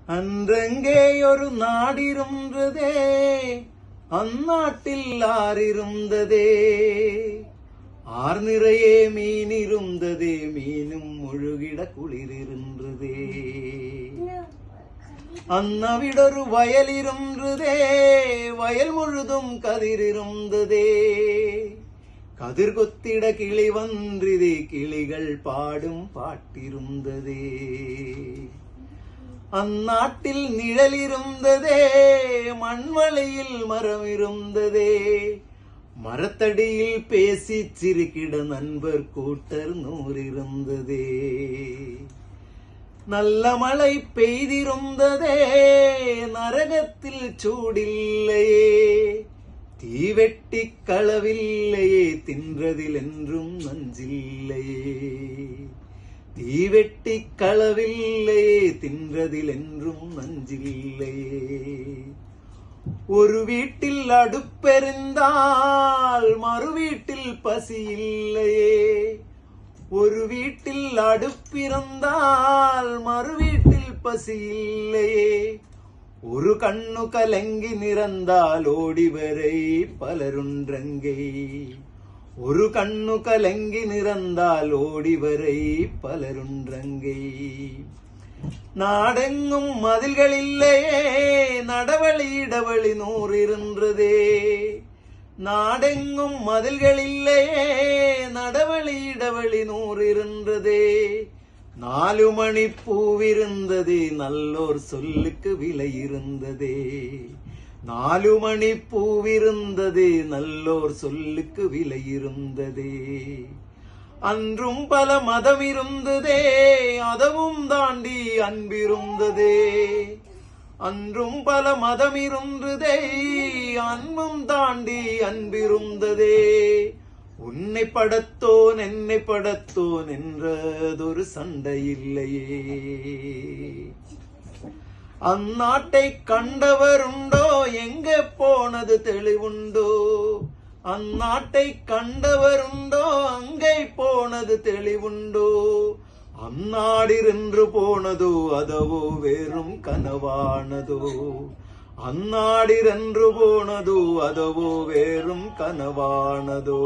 அன்றங்கே ஒரு நாடிருந்ததே, அந்நாட்டில் ஆறிருந்ததே. ஆர் நிறையே மீன் இருந்ததே, மீனும் முழுகிட குளிரிருந்ததே. அன்னவிடொரு வயல் இருந்ததே, வயல் முழுதும் கதிரிருந்ததே. கதிர் கொத்திட கிளி வன்றிதே, கிளிகள் பாடும் பாட்டிருந்ததே. அந்நாட்டில் நிழல் இருந்ததே, மண்வளையில் மரம் இருந்ததே. மரத்தடியில் பேசி சிரிக்கிட நண்பர் கூட்டர் 100 இருந்ததே. நல்ல மழை பெய்திருந்ததே, நரகத்தில் சூடில்லையே. தீவெட்டி களவில்லையே, தின்றதில் என்றும் நஞ்சில்லையே. தீவெட்டி களவில்லையே, தின்றதில் என்றும் நஞ்சில்லையே. ஒரு வீட்டில் அடுப்பெரிந்தால் மறு வீட்டில் பசி இல்லையே. ஒரு வீட்டில் அடுப்பிருந்தால் மறு வீட்டில் பசி இல்லையே. ஒரு கண்ணு கலங்கி நிறந்தால் ஓடிவரை பலருன்றங்கை. ஒரு கண்ணு கலங்கி நிறந்தால் ஓடிவரை பலருன்றங்கை. நாடெங்கும் மதில்கள் இல்லையே, நடவழி இடவழி 100 இருந்ததே. நாடெங்கும் மதில்கள் இல்லையே, நடவழி இடவழி 100 இருந்ததே. 4 மணி பூவிருந்ததே, நல்லோர் சொல்லுக்கு விலை இருந்ததே. 4 மணி பூவிருந்ததே, நல்லோர் சொல்லுக்கு விலை இருந்ததே. அன்றும் பல மதம் இருந்ததே, அதவும் தாண்டி அன்பிருந்ததே. அன்றும் பல மதம் இருந்ததே, அன்பும் தாண்டி அன்பிருந்ததே. உன்னை படத்தோன் என்னை படத்தோன் என்றதொரு சண்டை இல்லையே. அந்நாட்டை கண்டவருண்டோ, எங்கே போனது தெளிவுண்டோ. அந்நாட்டை கண்டவருண்டோ, அங்கே போனது தெளிவுண்டோ. அந்நாடிரென்று போனதோ, அதவோ வேறும் கனவானதோ. அந்நாடிரென்று போனதோ, அதவோ வேறும் கனவானதோ.